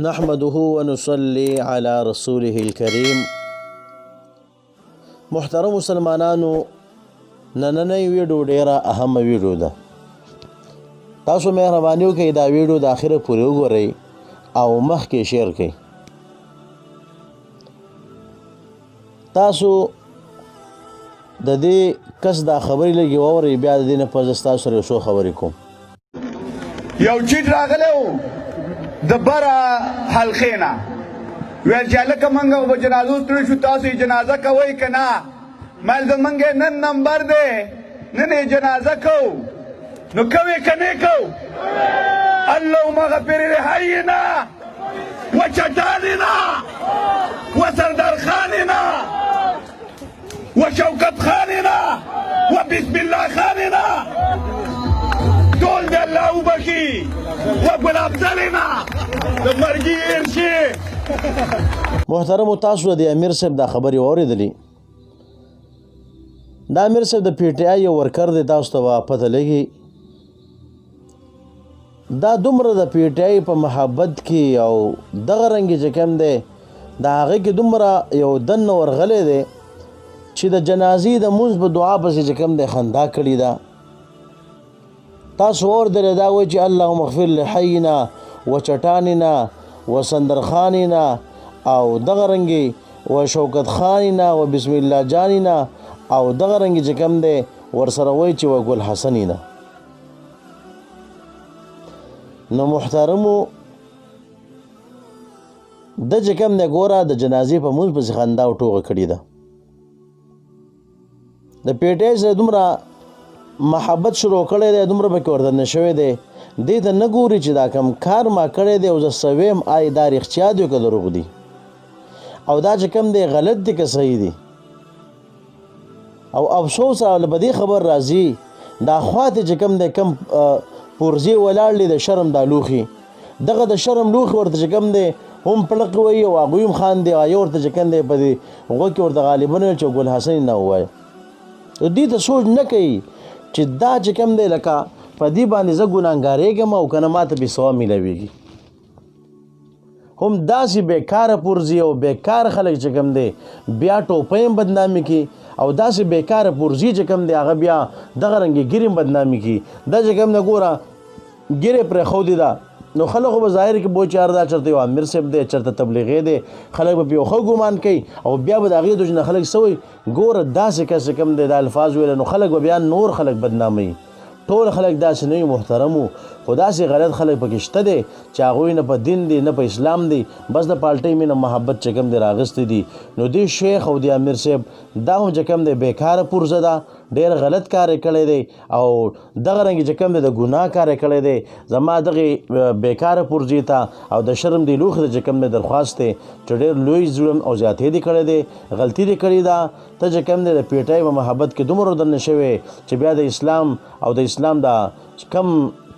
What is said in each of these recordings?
نحمده ونصلي على رسوله الكريم. محترم مسلمانانو، نننۍ ویډیو ډیره اهمه ویډیو ده. تاسو مهرباني وکړئ دا ویډیو د اخره پورې وګورئ او مخکې شیر کړئ. تاسو د دې کس دا خبرې لږې واورئ، بیا د دې نه پس زه ستاسو سره یو څو خبرې کوم. یو چیټ راغلی و د بره حلقې نه، ویل چې هلکه موږ خو به جنازو ستړي شو، تاسو یې جنازه کوئ که نه؟ مل زموږ یې نن نمبر دی، نن یې جنازه کوو. نو کوې که نه کوو؟ اللهم غفر لحینا وچټاننا وسردار خاننا وشوکت خاننا وبسم الله خاننا ټول د الله وبخي وبالابدلنا د مرګي ارشي. محترمو، تاسو د امیر صاحب دا خبرې واورېدلې. دا امیر صاحب د پی ټی آی یو ورکر دی، تاسو ته به پته لګي. دا دومره د پی ټی آی په محبت کې او دغه رنګې چې کوم دی د هغې کې دومره یو دننه ورغلی دی چې د جنازې د مونځ په دعا پسې چې کوم دی خندا کړې ده. تاسو واورېدلې دا وایي چې اللهم اغفر لحینا وچټاننا وسندرخاننا او دغه رنګې وشوکت خاننا وبسم الله جاننا او دغه رنګې چې کوم دی ورسره وایي چې وګل حسنینا. نو محترمو، د چې کوم دی ګوره د جنازې په مونځ پسې خندا او ټوغه کړې ده. د پی ټی آی سره دومره محبت شروع کړی دی، دومره پکې وردننه شوی دی، دې ته نه ګوري چې دا کم کار ما کړی دی او زه څه ویم آی دا رښتیا دی که دروغ دی، او دا چې کوم دی غلط دی که صحیح دی. او افسوس او په دې خبر راځي دا خواته چې کوم دی کم پورزی ولاړ دی د شرم دا لوښي، دغه د شرم لوښي ورته چې کوم دی هم پړق وایي او هغوی هم خاندي، هغې ورته چې کوم دی په دې غوږ کې ورته غالبا ویل چې ګل حسن نه ووایه. دې ته سوچ نه کوي چې دا چې کوم دی لکه په دې باندې زه ګناهګارېږم او که نه ما ته بې ثواب میلاویږي. هم داسې بېکاره پرځي او بېکاره خلک چې کوم دی بیا ټوپۍ هم بدنامي کړي او داسې بېکاره پرځي چې کوم دی هغه بیا دغه رنګې ګیرې هم بدنامي کړي. دا چې کوم دی ګوره ګیرې پرېښودې ده، نو خلکو به ظاهر کې بوچ یار دا چېرته یو امیر صاحب دی، چېرته تبلیغی دی، خلک به پې یو ښه ګمان کوي او بیا به د هغې د وجې نه خلک څه وایي ګوره داسې کس چې کوم دی دا الفاظ ویله، نو خلک به بیا نور خلک بدناموي. ټول خلک داسې نه وي محترمو، خو داسې غلط خلک پکې شته دی چې هغوی نه په دین دی نه په اسلام دی، بس د پالټۍ مینه محبت چې کوم دی راغستی دي. نو دې شیخ او د امیر صاحب دا هم چې کوم دی بېکاره پرزه ده، ډېر غلط کار یې کړی دی او دغه رنګې چې کوم دی د ګناه کار یې کړی دی. زما دغې بېکاره پرزې ته او د شرم دې لوښي ته چې کوم دی درخواست دی چې ډېر لوی ظلم او زیاتې دې کړی دی، غلطي دې کړې ده. ته چې کوم دی د پی ټی آی په محبت کې دومره دننه شوی چې بیا د اسلام او د اسلام دا کم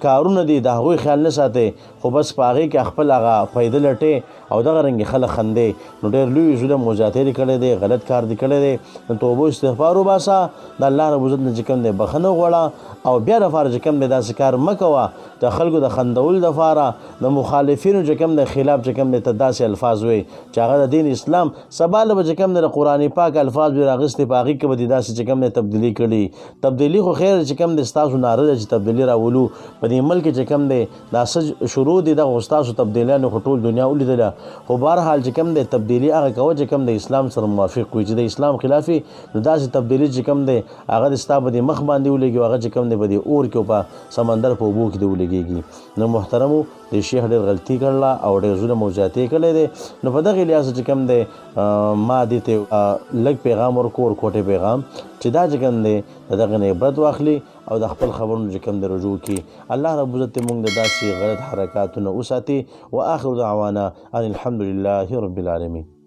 کارونه دي د هغوی خیال نه ساتي، خو بس په هغې کې خپل هغه فایده لټې او دغه رنګې خلک خندې. نو ډېر لوی ظلم او زیاتې دې کړی دی، غلط کار دې کړی دی. نو توبه استغفار وباسه، د الله رب العزت نه چې کوم دی بخښنه وغواړه او بیا دپاره چې کوم دی داسې کار مه کوه د خلکو د خندولو دپاره، د مخالفینو چې کوم دی خلاف چې کوم دی ته داسې الفاظ وایي چې هغه د دین اسلام سبا له به چې کوم دی د قرآن پاک الفاظ وي راغستې، په هغې کې به دې داسې چې کوم دی تبدیلي کړي. تبدیلي خو خیر چې کوم دی ستاسو ناره ده چې تبدیلي راولو په دې ملک کې چې کوم دی دا څه شروع دي دغه ستاسو تبدیلیانو خو ټول دنیا ولیدله. خو بهرحال چې کوم دی تبدیلي هغه کوه چې کوم د اسلام سره موافق وي، چې د اسلام خلافي نو داسې تبدیلي چې کوم دی هغه د ستا په دې مخ باندې ولګي، هغه چې کوم دی په دې اور کې او په سمندر په اوبو کې دې ولګېږي. نو محترمو، د شیخ ډېر غلطي کړله او ډېر ظلم او زیاتې کړی دی. نو په دغې لحاظ چې کوم دی ما دې ته لږ پیغام ورکو ورکوټې پیغام چې دا چې کوم دی د دغې نه عبرت واخلي او د خپل خبرونو چې کوم دی رجوع کړي. الله رب العزت موږ د داسې غلط حرکاتونه وساتي. و آخر دعوانا ان الحمد لله رب العالمین.